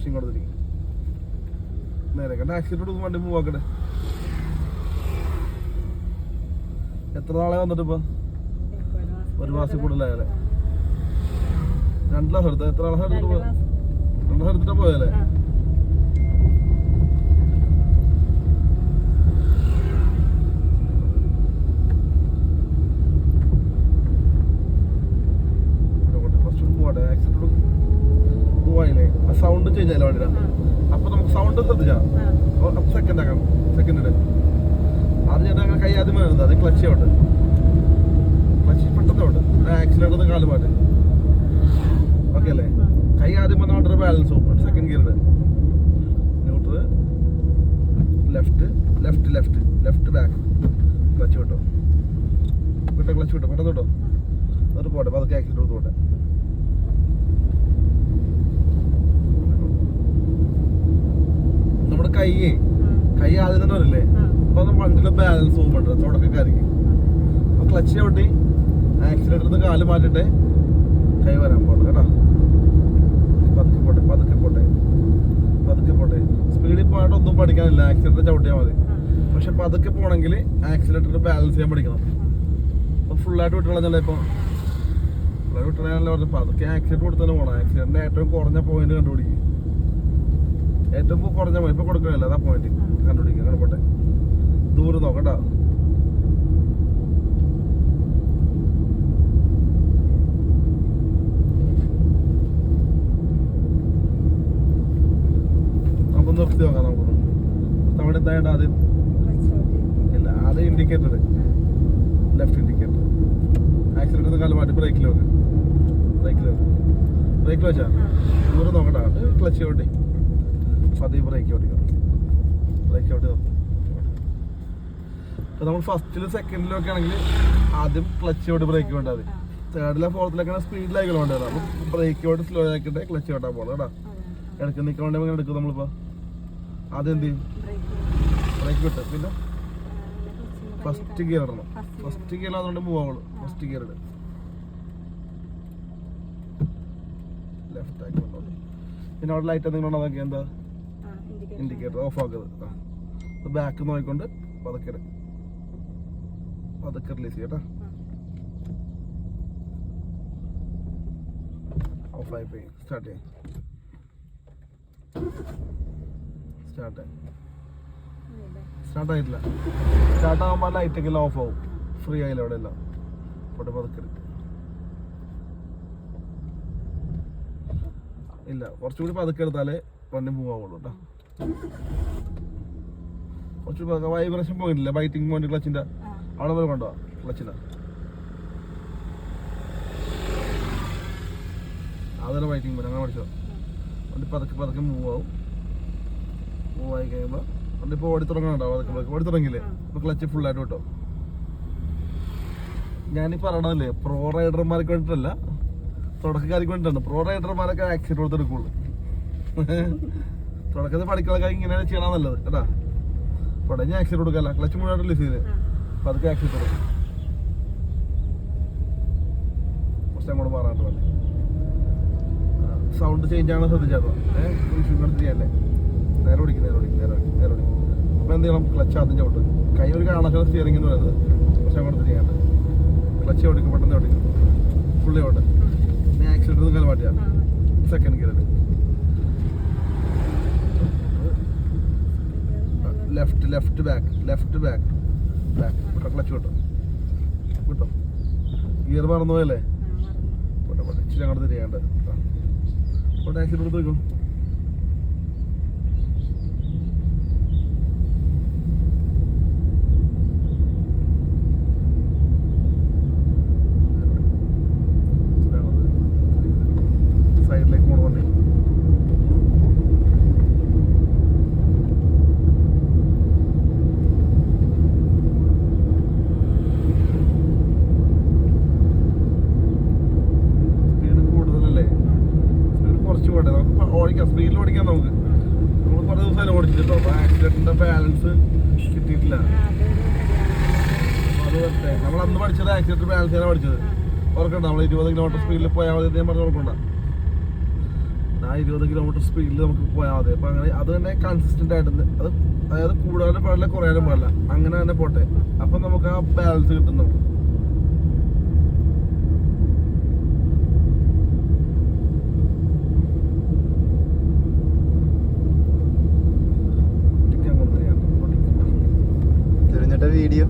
First ഇങ്ങോട്ട് തിരിക്കും. നേരെ കണ്ട ആക്സിഡന്റ് കൊടുക്കും വണ്ടി മൂവ് ആക്കട്ടെ. എത്ര നാളെ വന്നിട്ട് ഇപ്പൊ? ഒരു മാസം കൂടുതലായാലേ. 2 ക്ലാസ് എടുത്ത എത്ര ക്ലാസ് എടുത്തിട്ട് പോയ? 2 ക്ലാസ് എടുത്തിട്ടാ പോയാലേ? സൗണ്ട് ചേഞ്ച് ആയില്ല വണ്ടിയില. അപ്പൊ നമുക്ക് സൗണ്ട് ശ്രദ്ധിച്ചാൽ സെക്കൻഡ് ആക്കണം. സെക്കൻഡ് അത് ചേട്ടാ അങ്ങനെ കൈ ആദ്യം വരുന്നത് അത് ക്ലച്ച് ഉണ്ട്. ക്ലച്ച് പെട്ടെന്ന് ഉണ്ട്. ആക്സിലേറ്റർ കാല് മാറ്റി. ഓക്കെ അല്ലേ? കൈ ആദ്യം വന്ന വണ്ടി ബാലൻസ് പോകും. സെക്കൻഡ് ഗിയറിന്റെ neutral left left left left back clutch വിട്ടോ. വിട്ടോ ക്ലച്ച് വിട്ടോ പെട്ടെന്ന് വിട്ടോ. എന്നിട്ട് പോട്ടെ. അതൊക്കെ ആക്സിലേറ്റർ കൊടുത്ത് പോട്ടെ. നമ്മുടെ കൈ ആദ്യം തന്നെ വരില്ലേ? അപ്പൊ വണ്ടിയുടെ ബാലൻസ് പോകുന്നുണ്ട് തുടക്കക്കാർക്ക്. അപ്പൊ ക്ലച്ച് ചവിട്ടി ആക്സിലേറ്ററിൽ കാല് മാറ്റിട്ട് കൈ വരാൻ പോകണം കേട്ടോ. പതുക്കെ പോട്ടെ പതുക്കെ പോട്ടെ പതുക്കെ പോട്ടെ. സ്പീഡിൽ പോയിട്ട് ഒന്നും പഠിക്കാനില്ല. ആക്സിലേറ്റർ ചവിട്ടിയാൽ മതി. പക്ഷെ പതുക്കെ പോകണമെങ്കിൽ ആക്സിലേറ്ററിൽ ബാലൻസ് ചെയ്യാൻ പഠിക്കണം. അപ്പൊ ഫുള്ളായിട്ട് വിട്ടുകളഞ്ഞല്ലേ? ഇപ്പൊ ഫുള്ളായിട്ട് വിട്ടുകളയാണല്ലോ പറഞ്ഞത്. പതുക്കെ ആക്സിലേറ്റർ കൊടുത്ത് തന്നെ പോകണം. ആക്സിലേറ്ററിന്റെ ഏറ്റവും കുറഞ്ഞ പോയിന്റ് കണ്ടുപിടിക്കും. ഏറ്റവും കുറഞ്ഞ ഇപ്പൊ കൊടുക്കണല്ലോ അതാ പോയിന്റ് കണ്ടുപിടിക്കുക. കണ്ടപ്പോട്ടെ ദൂരം നോക്കട്ടോ. നമുക്ക് നിർത്തി നോക്കാം. നമുക്ക് തവണ എന്തായിട്ട് ആദ്യം ഇല്ല ആദ്യം ഇൻഡിക്കേറ്റർ ലെഫ്റ്റ് ഇൻഡിക്കേറ്റർ ആക്സിലേറ്റർ കാലം മാറ്റി ബ്രേക്കിൽ വെക്ക്. ബ്രേക്കിൽ വെച്ചാ ദൂരം നോക്കട്ടോ. അത് ക്ലച്ച് ചവിട്ടി പതിയെ ബ്രേക്ക് ഓടിക്കണം. ബ്രേക്ക് ഓടി നോക്കും. ഇപ്പൊ നമ്മൾ ഫസ്റ്റിലും സെക്കൻഡിലും ഒക്കെ ആണെങ്കിൽ ആദ്യം ക്ലച്ച് ഓടി ബ്രേക്ക് വേണ്ടാൽ മതി. തേർഡിലോ ഫോർത്തിലൊക്കെ സ്പീഡിലായിക്കണം വേണ്ടത്. അപ്പൊ ബ്രേക്ക് ഓടി സ്ലോ ആക്കിയിട്ട് ക്ലച്ച് ഓട്ടാൻ പോകണം കേട്ടോ. ഇടയ്ക്ക് നിൽക്കാൻ വേണ്ടി അങ്ങനെ എടുക്കും നമ്മളിപ്പോ. ആദ്യം എന്ത് ചെയ്യും? ബ്രേക്ക് വിട്ട് പിന്നെ ഫസ്റ്റ് ഗിയർ ഇടണം. ഫസ്റ്റ് ഗിയർ അതുകൊണ്ട് മൂവ് ആവുള്ളൂ. ഫസ്റ്റ് ഗിയർ ഇടും. ലെഫ്റ്റ് ആക്കി കൊണ്ടോളൂ. പിന്നെ അവിടെ ലൈറ്റ് എന്തെങ്കിലും ഉണ്ടോ? അതൊക്കെ എന്താ ഇൻഡിക്കേറ്റർ ഓഫ് ആക്കരുത്. ബാക്ക് നോക്കിക്കൊണ്ട് പതുക്കെ റിലീസ് ചെയ്യട്ടാ. ഓഫായി പോയി. സ്റ്റാർട്ട് ആയിട്ടില്ല. സ്റ്റാർട്ട് ആകുമ്പോൾ ലൈറ്റൊക്കെ എല്ലാം ഓഫ് ആവും. ഫ്രീ ആയില്ല അവിടെ എല്ലാം. ഇവിടെ പതുക്കെ ഇല്ല കുറച്ചുകൂടി പതുക്കെ എടുത്താലേ വണ്ടി മൂവ് ആവുള്ളൂ കേട്ടോ. കുറച്ച് വൈബ്രേഷൻ പോയിട്ടില്ല. ബൈറ്റിംഗ് പോയിന്റ് ക്ലച്ചിന്റെ അവിടെ വരെ കൊണ്ടുപോവാ. ക്ലച്ചിന്റെ അതല്ല ബൈറ്റിംഗ് പോയിന്റ് അങ്ങനെ പഠിച്ചോ. വണ്ടി പതുക്കെ മൂവ് ആവും. മൂവ് ആയി കഴിയുമ്പോൾ വണ്ടി ഇപ്പോൾ ഓടി തുടങ്ങണുണ്ടാവും. അതൊക്കെ ഓടി തുടങ്ങിയില്ലേ? ഇപ്പൊ ക്ലച്ച് ഫുള്ളായിട്ട് വിട്ടോ. ഞാനീ പറയണതല്ലേ പ്രോ റൈഡർമാർക്ക് വേണ്ടിയിട്ടല്ല, തുടക്കക്കാർക്ക് വേണ്ടിയിട്ടാണ്. പ്രോ റൈഡർമാരൊക്കെ ആക്സിഡന്റ് കൊടുത്തെടുക്കുള്ളൂ. തുടക്കത്തിൽ പഠിക്കാനൊക്കെ ഇങ്ങനെയാണ് ചെയ്യണം നല്ലത് കേട്ടാ. ഇവിടെ ഞാൻ ആക്സിഡന്റ് കൊടുക്കല്ല. ക്ലച്ച് മുഴുവൻ റിലീസ് ചെയ്ത് പതുക്കെ ആക്സിഡന്റ് കൊടുക്കും. കുറച്ച് അങ്ങോട്ട് മാറാണ്ട് വണ്ടി സൗണ്ട് ചേഞ്ച് ആണ് ശ്രദ്ധിച്ചാട്ടോ. ചെയ്യാല്ലേ? നേരെ ഓടിക്കും. അപ്പൊ എന്ത് ചെയ്യണം? ക്ലച്ച് ആദ്യം ചവിട്ടും. കൈ ഒരു കാണാത്ത സ്റ്റിയറിംഗ് എന്ന് പറയുന്നത്. കുറച്ച് അങ്ങോട്ട് ചെയ്യാണ്ട് ക്ലച്ച് ഓടിക്കും. പെട്ടെന്ന് ഓടിക്കും. Fully out. പിന്നെ ആക്സിഡന്റ് കാലം മാറ്റിയാ second gear left back clutch വിട്ടോ. ഗിയർ മറന്നു പോയല്ലേ? ഇച്ചിരി അങ്ങോട്ട് തിരിയാണ്ട് ആക്സിഡന്റ് എടുത്ത് വയ്ക്കും. സൈഡിലേക്ക് പോകണം വണ്ടി. സ്പീഡിൽ ഓടിക്കാൻ നമുക്ക് കുറേ ദിവസം ഓടിച്ചിട്ടോ. അപ്പൊ ആക്സിഡന്റിന്റെ ബാലൻസ് കിട്ടിയിട്ടില്ല. അത് നമ്മൾ അന്ന് പഠിച്ചത് ആക്സിഡന്റ് ബാലൻസ് ചെയ്യാൻ പഠിച്ചത്. ഓർക്കണ്ട നമ്മൾ 20 കിലോമീറ്റർ സ്പീഡിൽ പോയാൽ മതി. ഞാൻ പറഞ്ഞു ഓർക്കണ്ട. ആ 20 കിലോമീറ്റർ സ്പീഡിൽ നമുക്ക് പോയാൽ മതി. അപ്പൊ അങ്ങനെ അത് തന്നെ കൺസിസ്റ്റന്റ് ആയിട്ട് അത്, അതായത് കൂടാനും പാടില്ല കുറയാനും പാടില്ല, അങ്ങനെ തന്നെ പോട്ടെ. അപ്പൊ നമുക്ക് ആ ബാലൻസ് കിട്ടും നമുക്ക്. വീഡിയോ